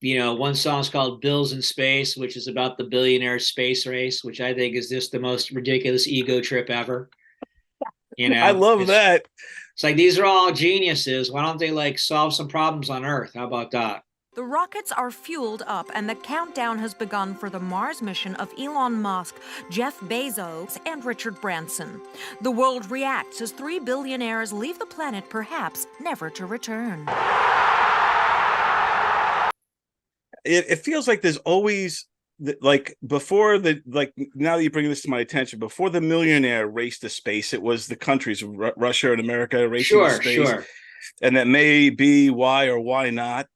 One song is called Bills in Space, which is about the billionaire space race, which I think is just the most ridiculous ego trip ever. I love It's that. it's like these are all geniuses. Why don't they like solve some problems on Earth? How about that? The rockets are fueled up, and the countdown has begun for the Mars mission of Elon Musk, Jeff Bezos, and Richard Branson. The world reacts as three billionaires leave the planet, perhaps never to return. It feels like there's always like before the like now that you bring this to my attention, before the millionaire race to space, it was the countries, Russia and America, racing to Sure, space, sure. and that may be why or why not.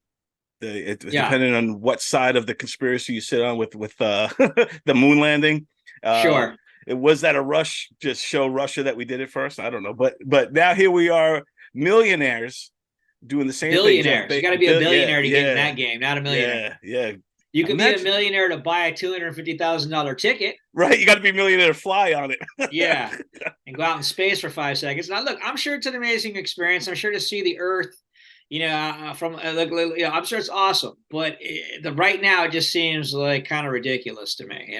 Yeah, Depending on what side of the conspiracy you sit on with the moon landing. Uh, sure. it was that a rush, just show Russia that we did it first. I don't know, but now here we are, millionaires doing the same thing. Billionaires. You got to be a Yeah, billionaire to get in yeah, that game, not a millionaire. yeah. You could be a Imagine, millionaire to buy a $250,000 ticket. right? You got to be a millionaire to fly on it. Yeah, and go out in space for 5 seconds. Now, look, I'm sure it's an amazing experience. I'm sure to see the Earth, from I'm sure it's awesome. But right now, it just seems like kind of ridiculous to me.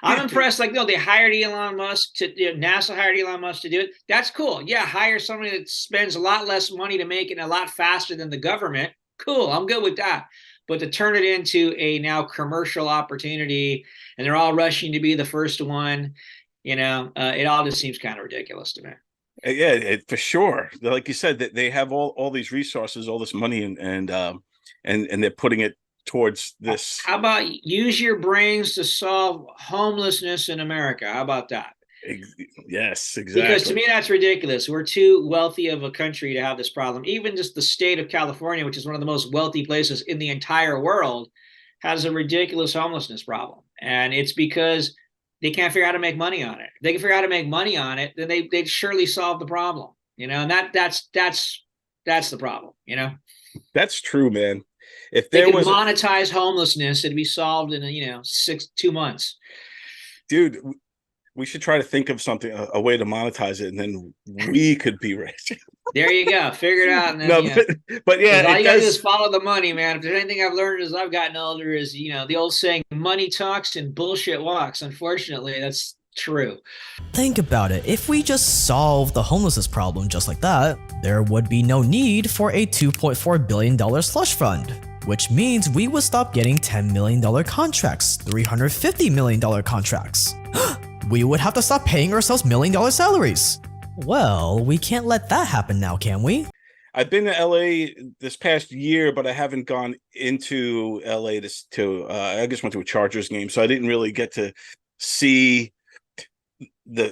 I'm impressed. Like, no, they hired Elon Musk NASA hired Elon Musk to do it. That's cool. Yeah, hire somebody that spends a lot less money to make it a lot faster than the government. Cool, I'm good with that. But to turn it into a now commercial opportunity, and they're all rushing to be the first one, it all just seems kind of ridiculous to me. Yeah, for sure. Like you said, that they have all these resources, all this money, and they're putting it towards this. How about use your brains to solve homelessness in America? How about that? Yes, Because to exactly. me, that's ridiculous. We're too wealthy of a country to have this problem. Even just the state of California, which is one of the most wealthy places in the entire world, has a ridiculous homelessness problem. And it's because they can't figure out how to make money on it. If they can figure out how to make money on it, then they'd surely solve the problem. And that's the problem. That's true, man. If They there could was a monetize homelessness, it'd be solved in 2 months. dude, we should try to think of something, a way to monetize it, and then we could be rich. There you go. Figure it out, and then No, but yeah, because all it you gotta do is does. follow the money, man. If there's anything I've learned as I've gotten older, is the old saying, "Money talks and bullshit walks." Unfortunately, that's true. Think about it, if we just solve the homelessness problem just like that, there would be no need for a $2.4 billion slush fund. Which means we would stop getting $10 million contracts, $350 million contracts. We would have to stop paying ourselves $1 million salaries. Well, we can't let that happen now, can we? I've been to LA this past year, but I haven't gone into LA I just went to a Chargers game, so I didn't really get to see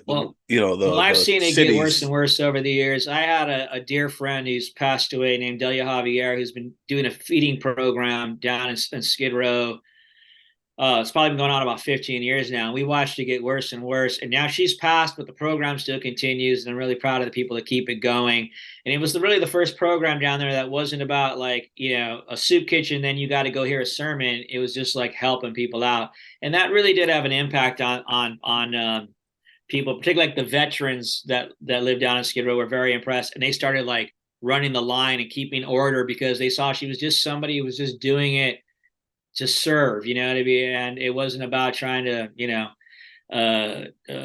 Well, I've the seen it get worse cities. and worse over the years. I had a dear friend who's passed away named Delia Javier, who's been doing a feeding program down in Skid Row. It's probably been going on about 15 years now. We watched it get worse and worse. And now she's passed, but the program still continues. And I'm really proud of the people that keep it going. And it was really the first program down there that wasn't about like, a soup kitchen, then you got to go hear a sermon. It was just like helping people out. And that really did have an impact on people, particularly like the veterans that lived down in Skid Row were very impressed. And they started like running the line and keeping order because they saw she was just somebody who was just doing it to serve, to be, and it wasn't about trying to,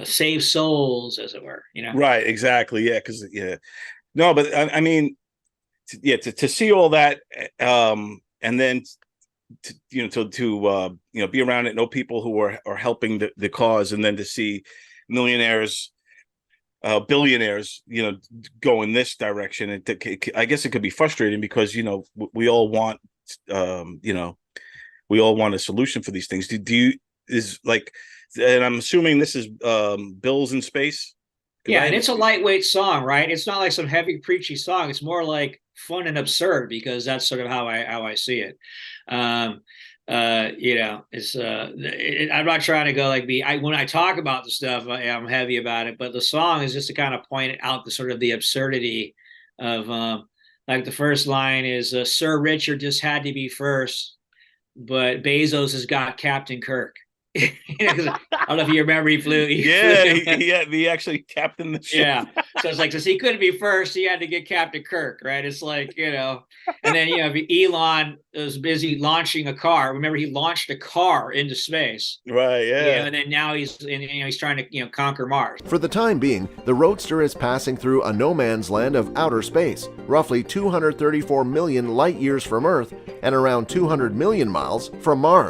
save souls, as it were. Right, exactly. Yeah, because no, but I mean, yeah, to see all that, and then to be around it, know people who are helping the cause, and then to see millionaires, billionaires, go in this direction. I guess it could be frustrating because we all want, we all want a solution for these things. Do you is like, and I'm assuming this is Bills in Space. Because Yeah, I and haven't. it's a lightweight song, right? It's not like some heavy preachy song. It's more like fun and absurd because that's sort of how I see it. Um, I'm not trying to go like when I talk about the stuff, I'm heavy about it, but the song is just to kind of point out the sort of the absurdity of like the first line is Sir Richard just had to be first, but Bezos has got Captain Kirk. I don't know if you remember, he flew. He actually captained the ship. Yeah. So it's like, since he couldn't be first, he had to get Captain Kirk, right? It's like, and then, Elon was busy launching a car. Remember, he launched a car into space. Right, yeah. And then now he's trying to, conquer Mars. For the time being, the Roadster is passing through a no man's land of outer space, roughly 234 million light years from Earth and around 200 million miles from Mars.